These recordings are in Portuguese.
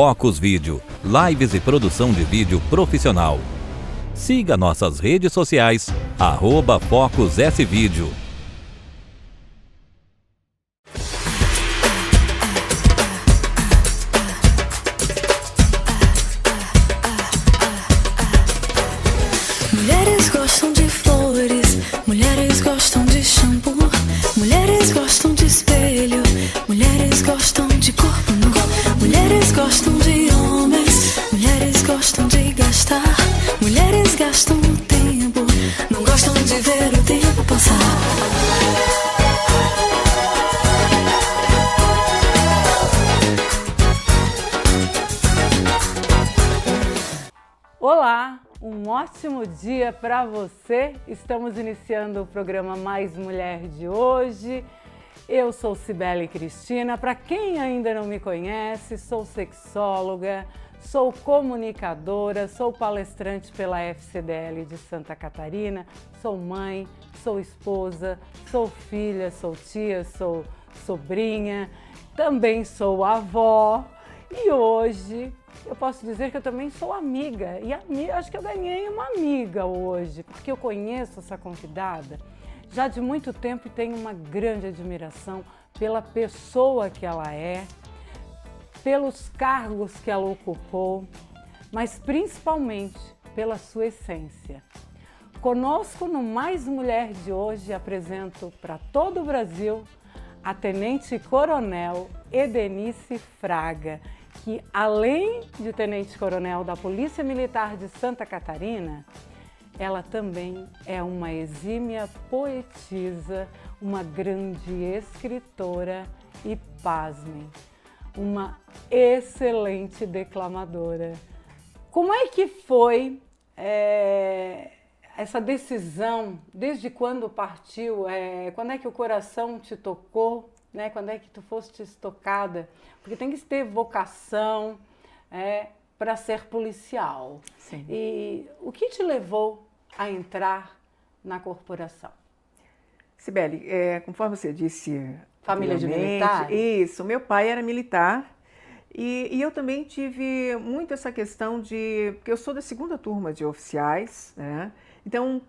Focus Vídeo, lives e produção de vídeo profissional. Siga nossas redes sociais, @Focus S-Vídeo. Mulheres gostam de flores, mulheres gostam de shampoo, mulheres gostam de espelho, mulheres gostam de corpo nu, mulheres gostam de homens, mulheres gostam de gastar, mulheres gastam o tempo, não gostam de ver o tempo passar. Olá, um ótimo dia para você. Estamos iniciando o programa Mais Mulher de hoje. Eu sou Cibele Cristina. Para quem ainda não me conhece, sou sexóloga, sou comunicadora, sou palestrante pela FCDL de Santa Catarina, sou mãe, sou esposa, sou filha, sou tia, sou sobrinha, também sou avó e hoje eu posso dizer que eu também sou amiga e acho que eu ganhei uma amiga hoje, porque eu conheço essa convidada já de muito tempo e tenho uma grande admiração pela pessoa que ela é, pelos cargos que ela ocupou, mas principalmente pela sua essência. Conosco no Mais Mulher de hoje apresento para todo o Brasil a Tenente Coronel Edenice Fraga, que além de Tenente Coronel da Polícia Militar de Santa Catarina, ela também é uma exímia poetisa, uma grande escritora e, pasmem, uma excelente declamadora. Como é que foi essa decisão, desde quando partiu, quando é que o coração te tocou, né? Quando é que tu foste tocada? Porque tem que ter vocação para ser policial. Sim. E o que te levou a entrar na corporação? Cibele, conforme você disse... Família de militar? Isso, meu pai era militar e eu também tive muito essa questão de... Porque eu sou da segunda turma de oficiais, né? Então,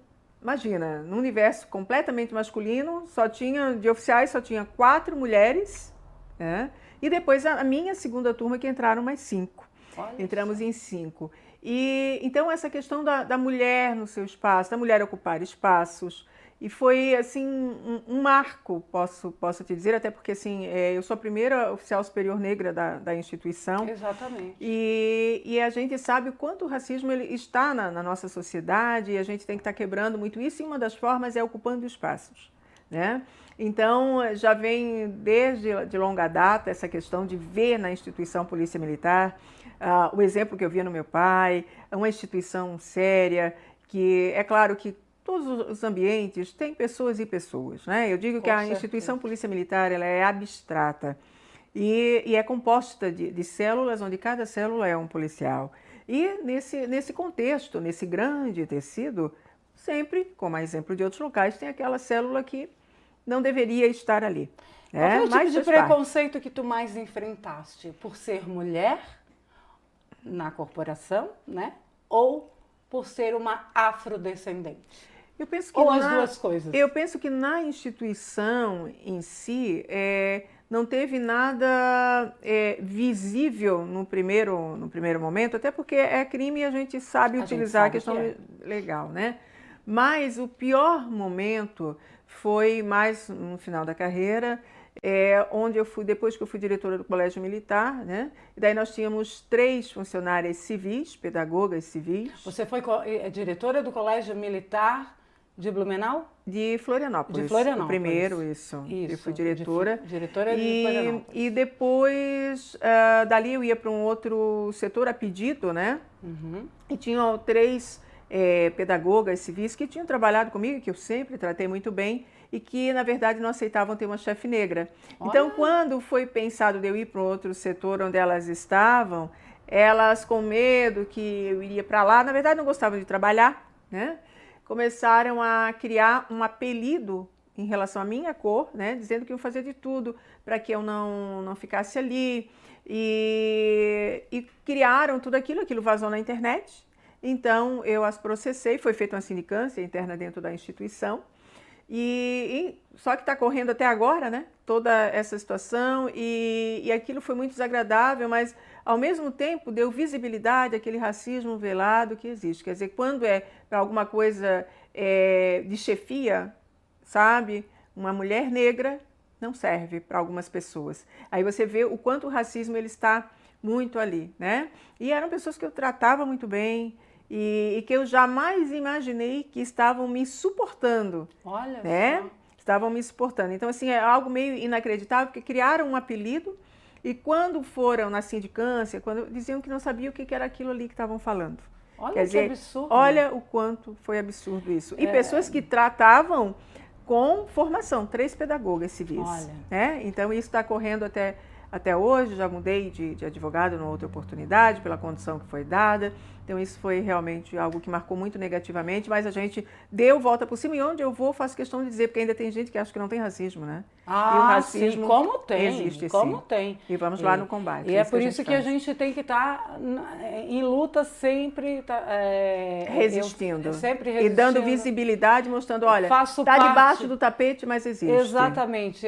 imagina, num universo completamente masculino, de oficiais só tinha 4 mulheres, né? E depois a minha segunda turma que entraram mais 5. Olha Entramos só. em 5. E então essa questão da mulher no seu espaço, da mulher ocupar espaços, e foi assim um marco, posso te dizer, até porque assim, eu sou a primeira oficial superior negra da instituição. Exatamente. E a gente sabe o quanto o racismo ele está na nossa sociedade e a gente tem que estar quebrando muito isso, e uma das formas é ocupando espaços, né? Então, já vem desde de longa data essa questão de ver na instituição Polícia Militar o exemplo que eu via no meu pai, uma instituição séria, que é claro que todos os ambientes têm pessoas e pessoas, né? Eu digo que a instituição Polícia Militar ela é abstrata e é composta de células, onde cada célula é um policial. E nesse contexto, nesse grande tecido, sempre, como a exemplo de outros locais, tem aquela célula que não deveria estar ali. Qual foi o tipo de preconceito que tu mais enfrentaste? Por ser mulher na corporação, né? Ou por ser uma afrodescendente? Eu penso que ou as duas coisas? Eu penso que na instituição em si não teve nada visível no primeiro momento, até porque é crime e a gente sabe utilizar a questão legal, né? Mas o pior momento foi mais no final da carreira, onde eu fui, depois que eu fui diretora do Colégio Militar, né? E daí nós tínhamos 3 funcionárias civis, pedagogas civis. Você foi diretora do Colégio Militar de Blumenau? De Florianópolis. De Florianópolis. O primeiro, isso. Eu fui diretora. Diretora de Florianópolis. E depois, dali eu ia para um outro setor a pedido, né? Uhum. E tinham 3 pedagogas civis que tinham trabalhado comigo, que eu sempre tratei muito bem, e que, na verdade, não aceitavam ter uma chefe negra. Olha. Então, quando foi pensado de eu ir para um outro setor onde elas estavam, elas, com medo que eu iria para lá, na verdade, não gostavam de trabalhar, né? Começaram a criar um apelido em relação à minha cor, né, dizendo que iam fazer de tudo para que eu não ficasse ali, e criaram tudo aquilo vazou na internet. Então eu as processei, foi feita uma sindicância interna dentro da instituição, só que está correndo até agora, né, toda essa situação, e aquilo foi muito desagradável, mas ao mesmo tempo deu visibilidade àquele racismo velado que existe. Quer dizer, quando é para alguma coisa de chefia, sabe, uma mulher negra não serve para algumas pessoas. Aí você vê o quanto o racismo ele está muito ali, né? E eram pessoas que eu tratava muito bem, e que eu jamais imaginei que estavam me suportando. Olha, né? só. Estavam me suportando. Então, assim, é algo meio inacreditável, porque criaram um apelido, e quando foram na sindicância, quando diziam que não sabiam o que era aquilo ali que estavam falando. Olha, Quer dizer, absurdo. olha o quanto foi absurdo isso. E pessoas que tratavam com formação, 3 pedagogas civis. Olha. Né? Então, isso está correndo até hoje. Já mudei de advogado numa outra oportunidade, pela condição que foi dada. Então, isso foi realmente algo que marcou muito negativamente, mas a gente deu volta por cima, e onde eu vou faço questão de dizer, porque ainda tem gente que acha que não tem racismo, né? Ah, e o racismo sim, como tem, existe, como sim. tem. E vamos lá no combate. E é por isso que a faz. gente tem que estar em luta sempre, Resistindo. Sempre E resistindo. dando visibilidade, mostrando, olha, Faço está parte. debaixo do tapete, mas existe. Exatamente.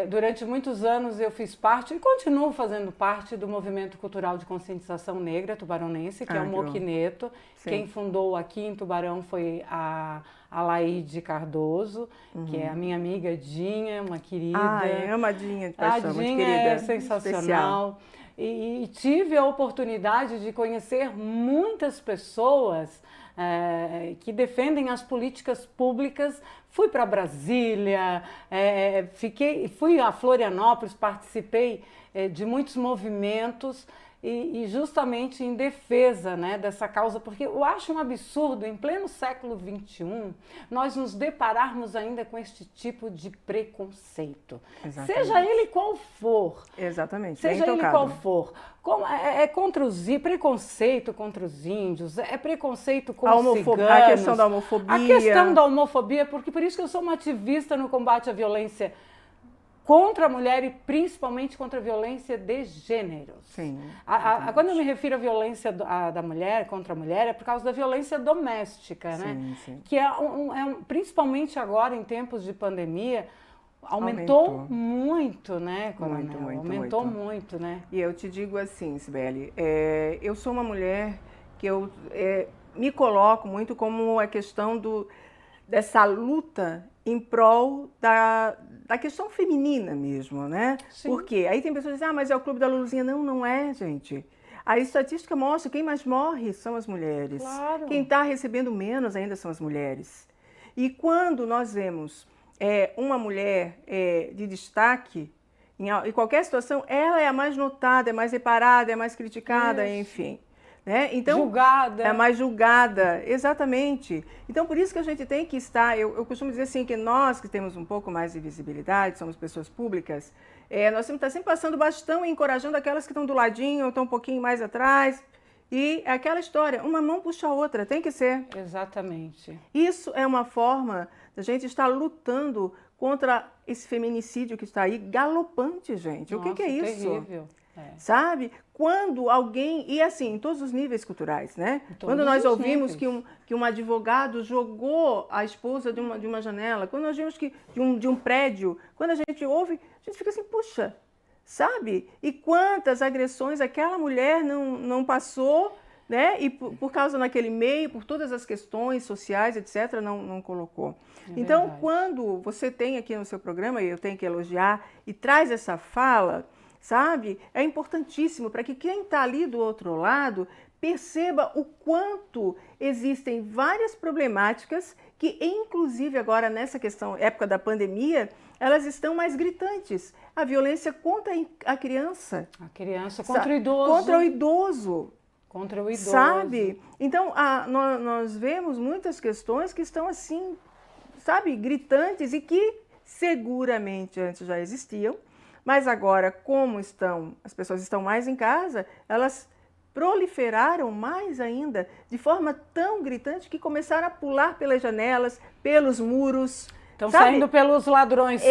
Durante muitos anos eu fiz parte e continuo fazendo parte do movimento cultural de conscientização negra tubaronense, que é o que Moquineto. Sim. Quem fundou aqui em Tubarão foi a Laide Cardoso, que é a minha amiga Dinha, uma querida. Amadinha de paixão, A muito Dinha querida. é sensacional. E tive a oportunidade de conhecer muitas pessoas que defendem as políticas públicas. Fui para Brasília, fui a Florianópolis, participei de muitos movimentos, e justamente em defesa, né, dessa causa, porque eu acho um absurdo, em pleno século XXI, nós nos depararmos ainda com este tipo de preconceito. Exatamente. Seja ele qual for. Exatamente. Seja bem ele tocado. qual for. Contra preconceito contra os índios, preconceito com os ciganos. A questão da homofobia. A questão da homofobia, porque por isso que eu sou uma ativista no combate à violência contra a mulher, e principalmente contra a violência de gênero. Sim. Quando eu me refiro à violência da mulher contra a mulher, é por causa da violência doméstica, né? Sim. Que principalmente agora, em tempos de pandemia, aumentou muito, né, Coronel? Aumentou muito, né? E eu te digo assim, Sibeli, eu sou uma mulher que eu me coloco muito como a questão dessa luta em prol da questão feminina mesmo, né? Sim. Porque aí tem pessoas que dizem, mas é o Clube da Luluzinha. Não é, gente. A estatística mostra que quem mais morre são as mulheres. Claro. Quem está recebendo menos ainda são as mulheres. E quando nós vemos uma mulher de destaque, em qualquer situação, ela é a mais notada, é mais reparada, é mais criticada, Isso. enfim. Né? Então, Julgada. É mais julgada, exatamente. Então, por isso que a gente tem que estar, eu costumo dizer assim, que nós que temos um pouco mais de visibilidade, somos pessoas públicas, nós temos que estar sempre passando bastão e encorajando aquelas que estão do ladinho ou estão um pouquinho mais atrás. E é aquela história, uma mão puxa a outra, tem que ser. Exatamente. Isso é uma forma da gente estar lutando contra esse feminicídio que está aí galopante, gente. Nossa, o que é isso? Terrível. Sabe? Quando alguém, e assim, em todos os níveis culturais, né? Quando nós ouvimos que um advogado jogou a esposa de uma janela, quando nós vimos que de um prédio, quando a gente ouve, a gente fica assim, puxa, sabe? E quantas agressões aquela mulher não passou, né? E por causa naquele meio, por todas as questões sociais, etc., não colocou. Então, verdade. Quando você tem aqui no seu programa, e eu tenho que elogiar, e traz essa fala, sabe? É importantíssimo para que quem está ali do outro lado perceba o quanto existem várias problemáticas que, inclusive agora nessa época da pandemia, elas estão mais gritantes. A violência contra a criança. A criança contra o idoso. Contra o idoso. Contra o idoso. Sabe? Então, nós vemos muitas questões que estão assim, sabe, gritantes, e que seguramente antes já existiam. Mas agora, como as pessoas estão mais em casa, elas proliferaram mais ainda, de forma tão gritante que começaram a pular pelas janelas, pelos muros, Estão saindo pelos ladrões,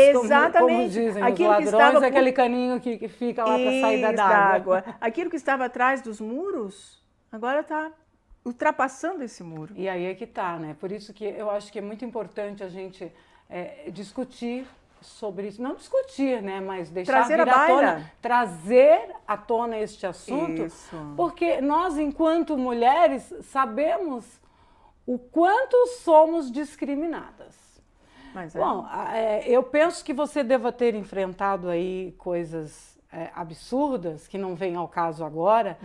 como dizem. Aquilo os ladrões é aquele caninho que fica lá para a saída d'água. Aquilo que estava atrás dos muros, agora está ultrapassando esse muro. E aí é que está, né? Por isso que eu acho que é muito importante a gente discutir sobre isso. Não discutir, né? Mas deixar vir à tona, trazer à tona este assunto. Isso. Porque nós, enquanto mulheres, sabemos o quanto somos discriminadas. Mas Bom, eu penso que você deva ter enfrentado aí coisas absurdas, que não vêm ao caso agora,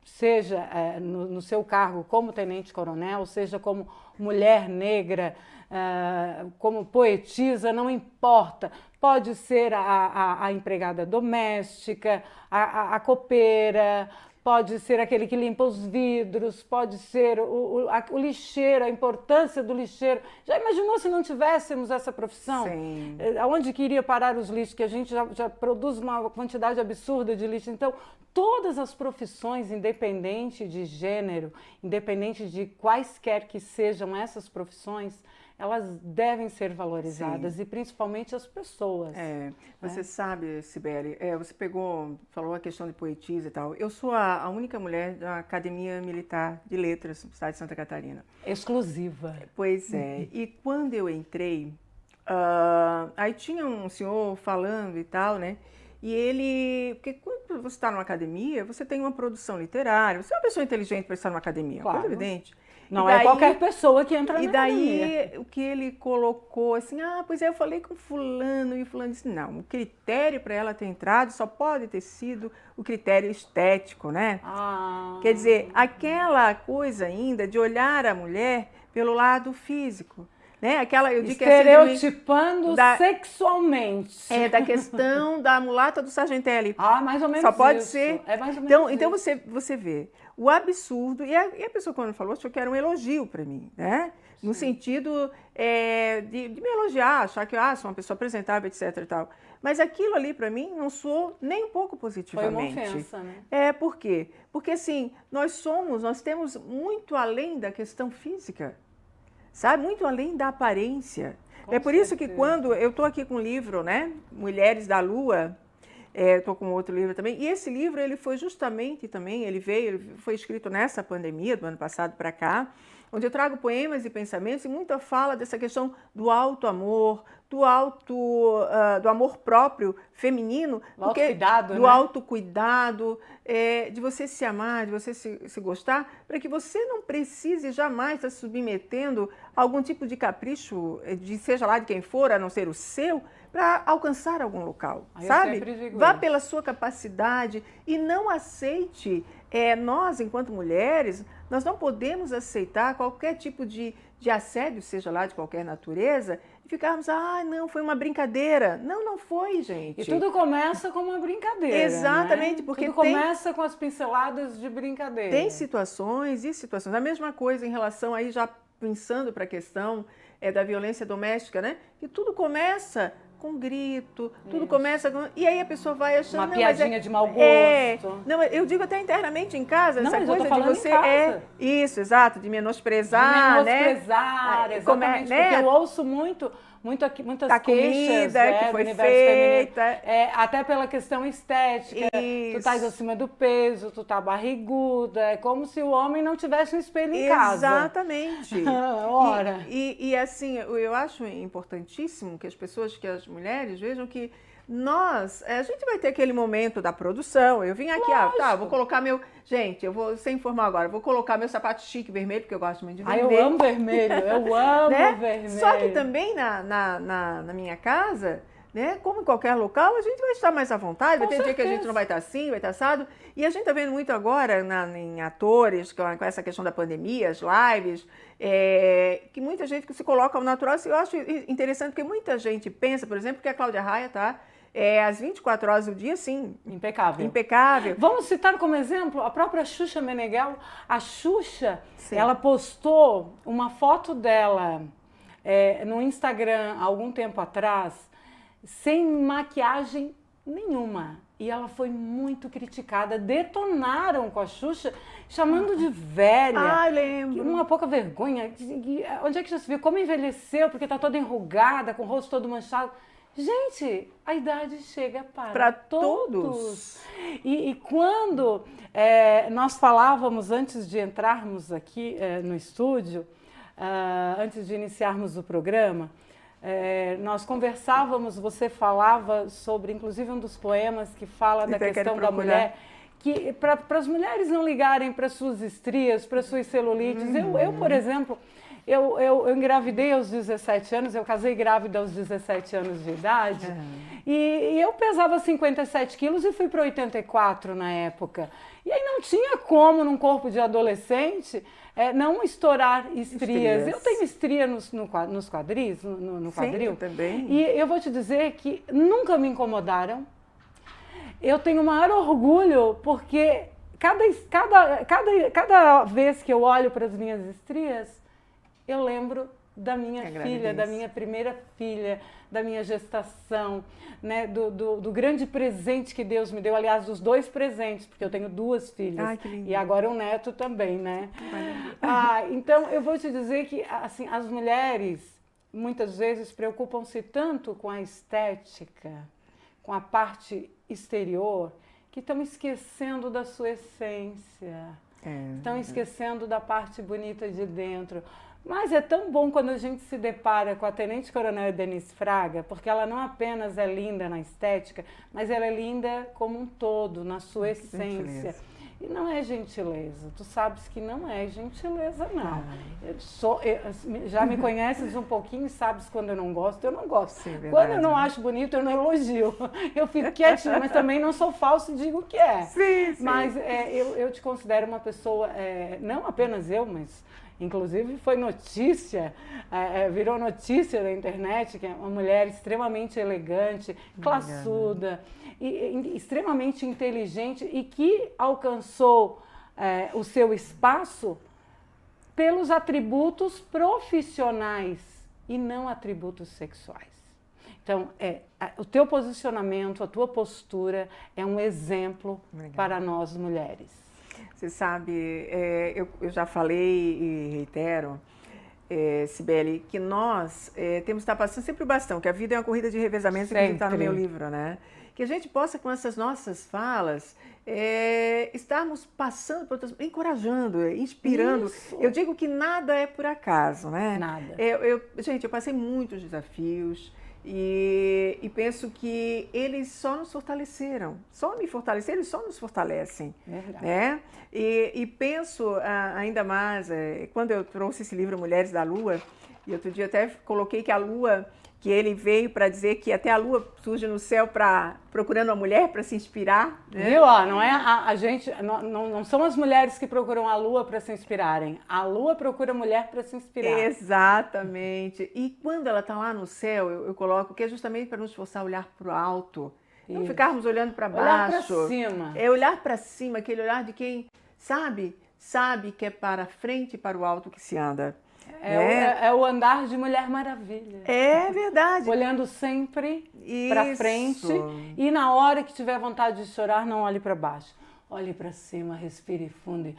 seja no seu cargo como tenente-coronel, seja como mulher negra, como poetisa, não importa. Pode ser a empregada doméstica, a copeira, pode ser aquele que limpa os vidros, pode ser o lixeiro, a importância do lixeiro. Já imaginou se não tivéssemos essa profissão? Sim. Aonde que iria parar os lixos? Que a gente já produz uma quantidade absurda de lixo. Então, todas as profissões, independente de gênero, independente de quaisquer que sejam essas profissões, elas devem ser valorizadas. Sim. E principalmente as pessoas. Você sabe, Cibele, você falou a questão de poetisa e tal. Eu sou a única mulher da Academia Militar de Letras do estado de Santa Catarina. Exclusiva. Pois é. E quando eu entrei, aí tinha um senhor falando e tal, né? E ele... Porque quando você está numa academia, você tem uma produção literária. Você é uma pessoa inteligente para estar numa academia, claro. Coisa evidente. Não é qualquer pessoa que entra na academia. E daí o que ele colocou assim, pois é, eu falei com fulano e o fulano disse, não, o critério para ela ter entrado só pode ter sido o critério estético, né? Quer dizer, aquela coisa ainda de olhar a mulher pelo lado físico. Né? Eu digo estereotipando sexualmente. Da questão da mulata do Sargentelli. Mais ou menos só pode isso. ser. É mais ou menos então você vê o absurdo, e a pessoa quando falou, achou que era um elogio para mim, né? No sentido de me elogiar, achar que sou uma pessoa apresentável, etc. e tal. Mas aquilo ali para mim não soou nem um pouco positivamente. Foi uma ofensa, né? Por quê? Porque assim, nós temos muito além da questão física. Sabe? Muito além da aparência. Por isso que quando eu estou aqui com um livro, né? Mulheres da Lua, estou com outro livro também, e esse livro ele foi justamente também, ele foi escrito nessa pandemia, do ano passado para cá, onde eu trago poemas e pensamentos e muita fala dessa questão do auto-amor, do amor próprio feminino, do autocuidado, do autocuidado, de você se amar, de você se gostar, para que você não precise jamais estar submetendo a algum tipo de capricho, seja lá de quem for, a não ser o seu, para alcançar algum local, sabe? Vá pela sua capacidade e não aceite, nós enquanto mulheres, nós não podemos aceitar qualquer tipo de assédio, seja lá de qualquer natureza, e ficarmos, não, foi uma brincadeira. Não foi, gente. E tudo começa com uma brincadeira. Exatamente, né? porque tudo começa com as pinceladas de brincadeira. Tem situações e situações. A mesma coisa em relação aí, já pensando para a questão da violência doméstica, né? Que tudo começa com grito, tudo começa com... E aí a pessoa vai achando... Uma piadinha de mau gosto. Não, eu digo até internamente em casa, essa coisa de você... Isso, exato, de menosprezar, né? Menosprezar, exatamente, porque eu ouço muitas queixas que foi feita. Até pela questão estética. Isso. Tu estás acima do peso, tu tá barriguda. É como se o homem não tivesse um espelho em casa. Exatamente. Ora. E assim, eu acho importantíssimo que as mulheres vejam que a gente vai ter aquele momento da produção. Eu vim aqui, vou colocar Gente, eu vou ser informal agora, vou colocar meu sapato chique vermelho, porque eu gosto muito de vermelho. Eu amo vermelho, eu amo vermelho. Só que também na minha casa, né, como em qualquer local, a gente vai estar mais à vontade, vai ter dia que a gente não vai estar assim, vai estar assado. E a gente está vendo muito agora em atores, com essa questão da pandemia, as lives, que muita gente que se coloca ao natural. Eu acho interessante, porque muita gente pensa, por exemplo, que a Cláudia Raia está... às 24 horas do dia, sim. Impecável. Vamos citar como exemplo a própria Xuxa Meneghel. A Xuxa, ela postou uma foto dela no Instagram há algum tempo atrás, sem maquiagem Nenhuma. E ela foi muito criticada. Detonaram com a Xuxa, chamando de velha. Ah, lembro. Uma pouca vergonha. Onde é que já se viu? Como envelheceu, porque está toda enrugada, com o rosto todo manchado. Gente, a idade chega para todos. E quando nós falávamos, antes de entrarmos aqui no estúdio, antes de iniciarmos o programa, nós conversávamos, você falava sobre, inclusive, um dos poemas que fala da questão da mulher, que para as mulheres não ligarem para suas estrias, para suas celulites. Eu, por exemplo, eu engravidei aos 17 anos, eu casei grávida aos 17 anos de idade, e eu pesava 57 quilos e fui para 84 na época. E aí não tinha como, num corpo de adolescente, não estourar estrias. Eu tenho estria nos quadris, no quadril. Sim, também. E eu vou te dizer que nunca me incomodaram. Eu tenho o maior orgulho, porque cada vez que eu olho para as minhas estrias, eu lembro da minha filha, da minha primeira filha, da minha gestação, né, do grande presente que Deus me deu, aliás, dos 2 presentes, porque eu tenho 2 filhas. Ai, que lindo. E agora um neto também, né? Então, eu vou te dizer que assim, as mulheres muitas vezes preocupam-se tanto com a estética, com a parte exterior, que estão esquecendo da sua essência, estão esquecendo da parte bonita de dentro. Mas é tão bom quando a gente se depara com a Tenente Coronel Denise Fraga, porque ela não apenas é linda na estética, mas ela é linda como um todo, na sua essência. E não é gentileza, tu sabes que não é gentileza, não. Já me conheces um pouquinho e sabes quando eu não gosto, eu não gosto. Sim, quando eu não acho bonito, eu não elogio. Eu fico quietinha, mas também não sou falsa e digo o que é. Sim. Mas eu te considero uma pessoa, não apenas eu, mas inclusive foi notícia, virou notícia na internet, que é uma mulher extremamente elegante, classuda, e extremamente inteligente e que alcançou o seu espaço pelos atributos profissionais e não atributos sexuais. Então, o teu posicionamento, a tua postura é um exemplo para nós mulheres. Você sabe, eu já falei e reitero, Cibele, que nós temos que estar passando sempre o bastão, que a vida é uma corrida de revezamento, que está no meu livro, né? Que a gente possa, com essas nossas falas, estarmos passando, encorajando, inspirando. Isso. Eu digo que nada é por acaso, né? Nada. Gente, eu passei muitos desafios. E penso que eles só nos fortaleceram, só me fortaleceram, eles só nos fortalecem. Verdade. Né? E penso ainda mais, quando eu trouxe esse livro Mulheres da Lua, e outro dia até coloquei que a Lua, que ele veio para dizer que até a Lua surge no céu procurando uma mulher para se inspirar. Né? Viu? Não é a gente, não são as mulheres que procuram a Lua para se inspirarem. A Lua procura a mulher para se inspirar. Exatamente. E quando ela está lá no céu, eu coloco que é justamente para nos forçar a olhar para o alto. Não ficarmos olhando para baixo. Olhar para cima. Olhar para cima, aquele olhar de quem sabe que é para frente e para o alto que se anda. É o andar de Mulher Maravilha. É verdade. Olhando sempre para frente e na hora que tiver vontade de chorar, não olhe para baixo. Olhe para cima, respire fundo e...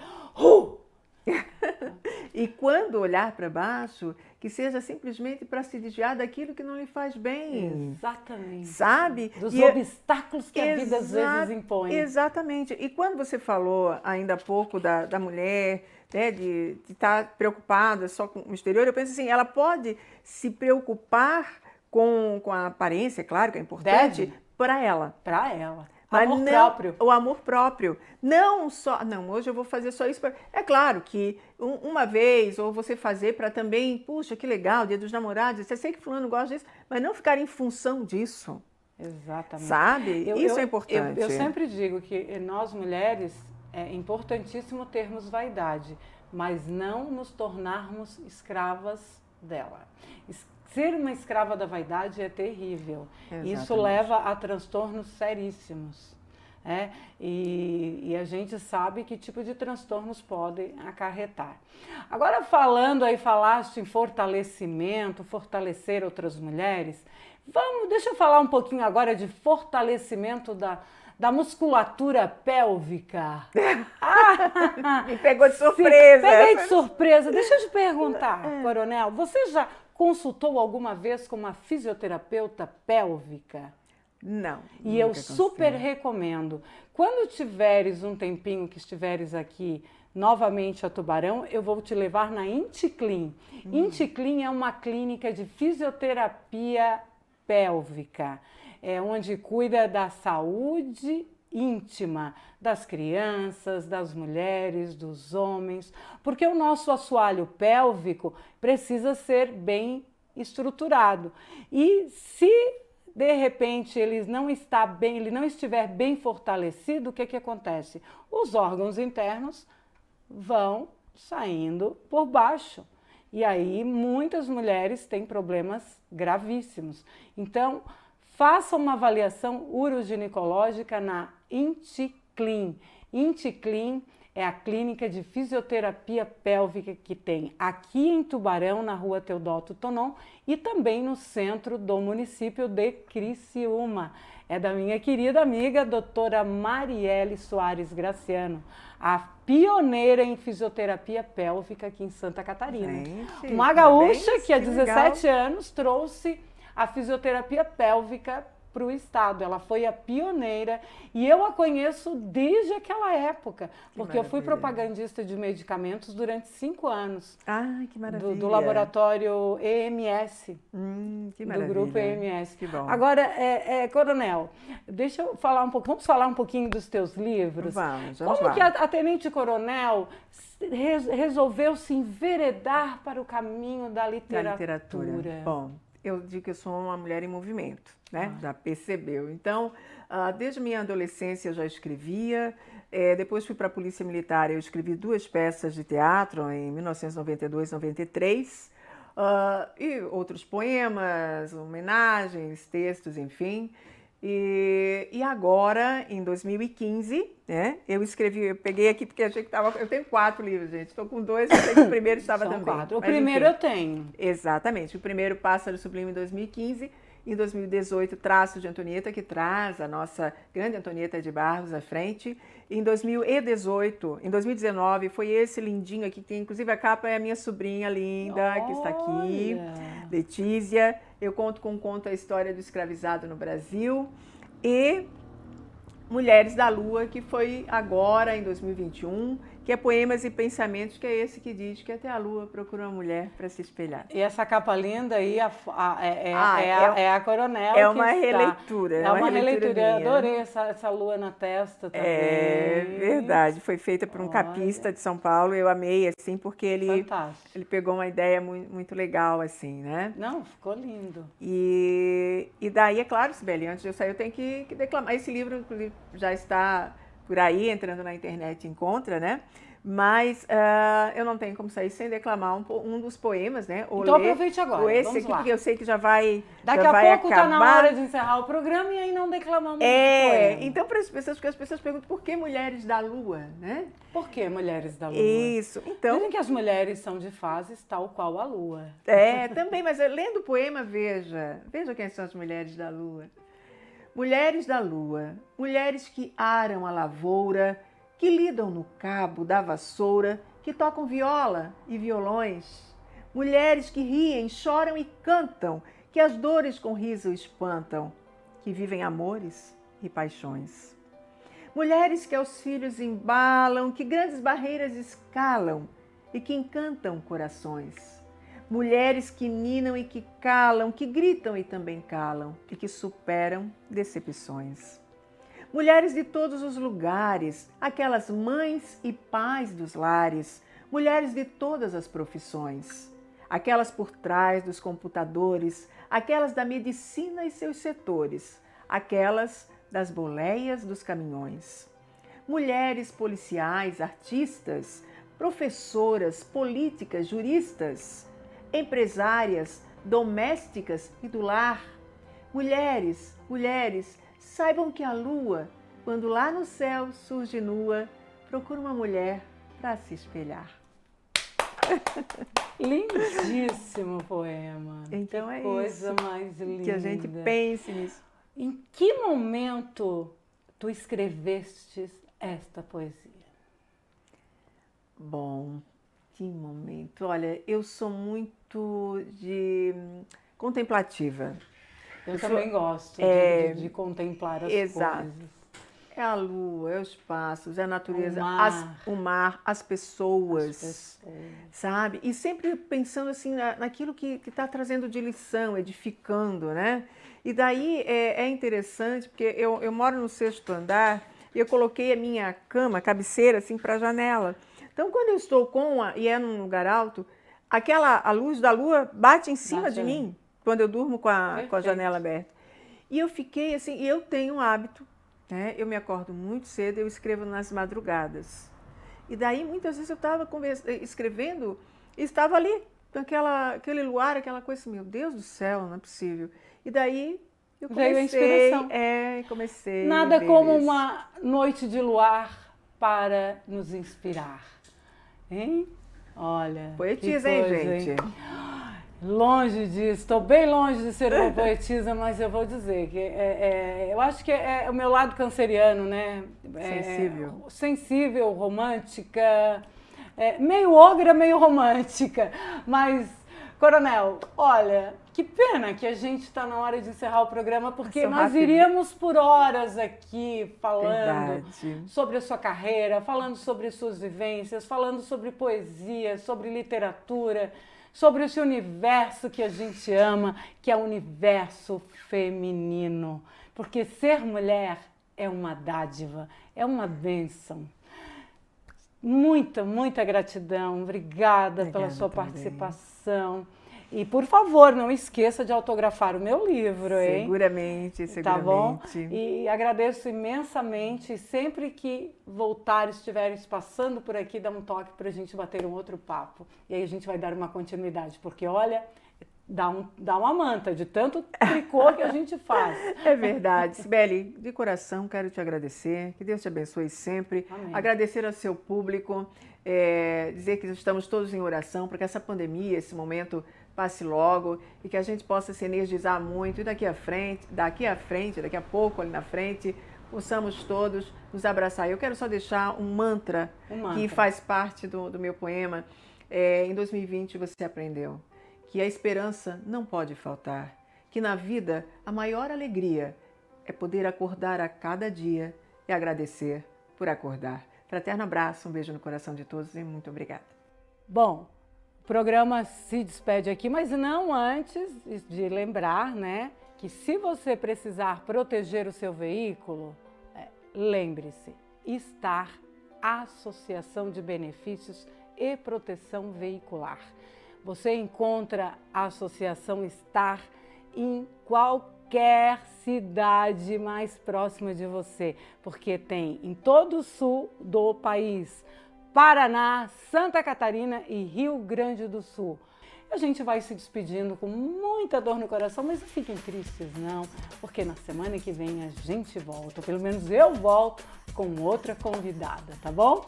E quando olhar para baixo, que seja simplesmente para se desviar daquilo que não lhe faz bem. Exatamente. Sabe? Dos obstáculos que a vida às vezes impõe. Exatamente. E quando você falou ainda há pouco da mulher, né, de estar preocupada só com o exterior, eu penso assim, ela pode se preocupar com a aparência, claro que é importante, para ela. Para ela. Amor próprio. O amor próprio. Não só... Não, hoje eu vou fazer só isso. É claro que uma vez, ou você fazer para também... Puxa, que legal, Dia dos Namorados. Você sei que fulano gosta disso, mas não ficar em função disso. Exatamente. Sabe? Isso é importante. Eu sempre digo que nós mulheres é importantíssimo termos vaidade, mas não nos tornarmos escravas dela. Ser uma escrava da vaidade é terrível. Exatamente. Isso leva a transtornos seríssimos. E a gente sabe que tipo de transtornos podem acarretar. Agora falaste em fortalecimento, fortalecer outras mulheres, Deixa eu falar um pouquinho agora de fortalecimento da musculatura pélvica. Me pegou de surpresa. Peguei de surpresa. Deixa eu te perguntar, Coronel, você já consultou alguma vez com uma fisioterapeuta pélvica? Não. E eu super recomendo. Quando tiveres um tempinho que estiveres aqui novamente a Tubarão, eu vou te levar na Inticlin. Inticlin é uma clínica de fisioterapia pélvica, onde cuida da saúde íntima das crianças, das mulheres, dos homens, porque o nosso assoalho pélvico precisa ser bem estruturado. E se de repente ele não estiver bem fortalecido, o que acontece? Os órgãos internos vão saindo por baixo. E aí muitas mulheres têm problemas gravíssimos. Então, faça uma avaliação uroginecológica na Inticlin. Inticlin é a clínica de fisioterapia pélvica que tem aqui em Tubarão, na rua Teodoto Tonon, e também no centro do município de Criciúma. É da minha querida amiga, doutora Marielle Soares Graciano, a pioneira em fisioterapia pélvica aqui em Santa Catarina. Gente, uma gaúcha parabéns, que há 17 anos trouxe a fisioterapia pélvica para o estado. Ela foi a pioneira e eu a conheço desde aquela época, porque eu fui propagandista de medicamentos durante 5 anos. Ah, que maravilha. Do laboratório EMS, que do grupo EMS. Que bom. Agora, Coronel, deixa eu falar um pouco, vamos falar um pouquinho dos teus livros? Vamos Como lá. que a Tenente Coronel resolveu se enveredar para o caminho da literatura? Bom, eu digo que eu sou uma mulher em movimento, né? Já percebeu. Então, desde minha adolescência eu já escrevia. Depois fui para a Polícia Militar, eu escrevi 2 peças de teatro em 1992, 93. E outros poemas, homenagens, textos, enfim. E agora, em 2015, né, eu peguei aqui porque achei que estava. Eu tenho 4 livros, gente. Estou com 2, eu sei que o primeiro estava São também. 4. O Mas, primeiro enfim, eu tenho. Exatamente. O primeiro, Pássaro Sublime, em 2015. Em 2018, Traço de Antonieta, que traz a nossa grande Antonieta de Barros à frente. Em 2019, foi esse lindinho aqui, que tem inclusive a capa é a minha sobrinha linda, que está aqui, Letícia. Eu conto com um conto a história do escravizado no Brasil. E Mulheres da Lua, que foi agora, em 2021, que é Poemas e Pensamentos, que é esse que diz que até a lua procura uma mulher para se espelhar. E essa capa linda aí é a Coronel. É uma releitura. É uma releitura. Eu minha. adorei essa lua na testa também. É verdade. Foi feita por um capista de São Paulo. Eu amei, assim, porque ele pegou uma ideia muito legal, assim, né? Não, ficou lindo. E daí, é claro, Sibeli, antes de eu sair, eu tenho que declamar. Esse livro, inclusive, já está por aí, entrando na internet, encontra, né? Mas eu não tenho como sair sem declamar um dos poemas, né? Então aproveite agora, ou esse vamos aqui, lá. porque eu sei que já vai Daqui já a vai pouco acabar. Tá na hora de encerrar o programa e aí não declamamos o poema. Então para as pessoas, porque as pessoas perguntam por que Mulheres da Lua, né? Por que Mulheres da Lua? Isso, então... Dizem que as mulheres são de fases tal qual a lua. Também, mas lendo o poema, veja quem são as Mulheres da Lua. Mulheres da Lua, mulheres que aram a lavoura, que lidam no cabo da vassoura, que tocam viola e violões. Mulheres que riem, choram e cantam, que as dores com riso espantam, que vivem amores e paixões. Mulheres que aos filhos embalam, que grandes barreiras escalam e que encantam corações. Mulheres que ninam e que calam, que gritam e também calam e que superam decepções. Mulheres de todos os lugares, aquelas mães e pais dos lares, mulheres de todas as profissões, aquelas por trás dos computadores, aquelas da medicina e seus setores, aquelas das boleias dos caminhões. Mulheres policiais, artistas, professoras, políticas, juristas, empresárias, domésticas e do lar. Mulheres, saibam que a lua, quando lá no céu surge nua, procura uma mulher para se espelhar. Lindíssimo poema. Então que é coisa isso. mais linda. Que a gente pense nisso. Em que momento tu escreveste esta poesia? Bom, que momento. Olha, eu sou muito contemplativa. Eu também gosto de contemplar as coisas. É a lua, é os passos, é a natureza, O o mar, as pessoas, sabe? E sempre pensando assim naquilo que está trazendo de lição, edificando, né? E daí é interessante, porque eu moro no 6º andar e eu coloquei a minha cama, a cabeceira, assim, para a janela. Então, quando eu estou e é num lugar alto, a luz da lua bate em cima de mim, quando eu durmo com a janela aberta. E eu fiquei assim, e eu tenho um hábito, né? Eu me acordo muito cedo, eu escrevo nas madrugadas. E daí, muitas vezes, eu estava escrevendo e estava ali, com aquele luar, aquela coisa assim, meu Deus do céu, não é possível. E daí, eu comecei... Veio a inspiração. Comecei. Nada como uma noite de luar para nos inspirar. Hein? Olha. Poetisa, hein, gente? Longe disso, estou bem longe de ser uma poetisa, mas eu vou dizer que eu acho que é o meu lado canceriano, né? Sensível. Sensível, romântica, meio ogra, meio romântica. Mas, Coronel, olha, que pena que a gente está na hora de encerrar o programa, porque nós iríamos por horas aqui falando sobre a sua carreira, falando sobre as suas vivências, falando sobre poesia, sobre literatura, sobre esse universo que a gente ama, que é o universo feminino. Porque ser mulher é uma dádiva, é uma bênção. Muita, muita gratidão. Obrigada pela sua participação. E, por favor, não esqueça de autografar o meu livro, hein? Seguramente. Tá bom? E agradeço imensamente. Sempre que estiveres passando por aqui, dá um toque para a gente bater um outro papo. E aí a gente vai dar uma continuidade, porque, olha, dá uma manta de tanto tricô que a gente faz. É verdade. Sibeli, de coração, quero te agradecer. Que Deus te abençoe sempre. Amém. Agradecer ao seu público. Dizer que estamos todos em oração para que essa pandemia, esse momento passe logo e que a gente possa se energizar muito e daqui a pouco, ali na frente, possamos todos nos abraçar. Eu quero só deixar um mantra que faz parte do meu poema. Em 2020 você aprendeu que a esperança não pode faltar, que na vida a maior alegria é poder acordar a cada dia e agradecer por acordar. Fraterno abraço, um beijo no coração de todos e muito obrigada. Bom, o programa se despede aqui, mas não antes de lembrar, né, que se você precisar proteger o seu veículo, lembre-se, Star, Associação de Benefícios e Proteção Veicular. Você encontra a Associação Star em qualquer cidade mais próxima de você, porque tem em todo o sul do país, Paraná, Santa Catarina e Rio Grande do Sul. A gente vai se despedindo com muita dor no coração, mas não fiquem tristes não, porque na semana que vem a gente volta, pelo menos eu volto com outra convidada, tá bom?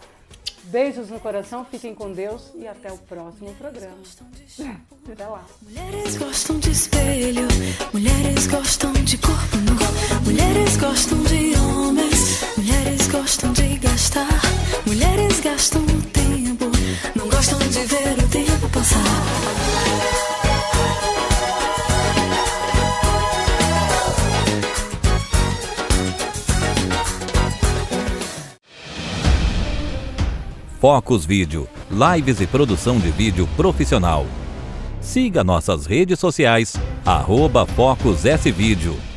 Beijos no coração, fiquem com Deus e até o próximo programa. Até lá. Mulheres gostam de espelho, mulheres gostam de corpo nu, mulheres gostam de homens, mulheres gostam de gastar, mulheres gastam o tempo, não gostam de ver o tempo passar. Focus Vídeo, lives e produção de vídeo profissional. Siga nossas redes sociais, @FocusSVídeo.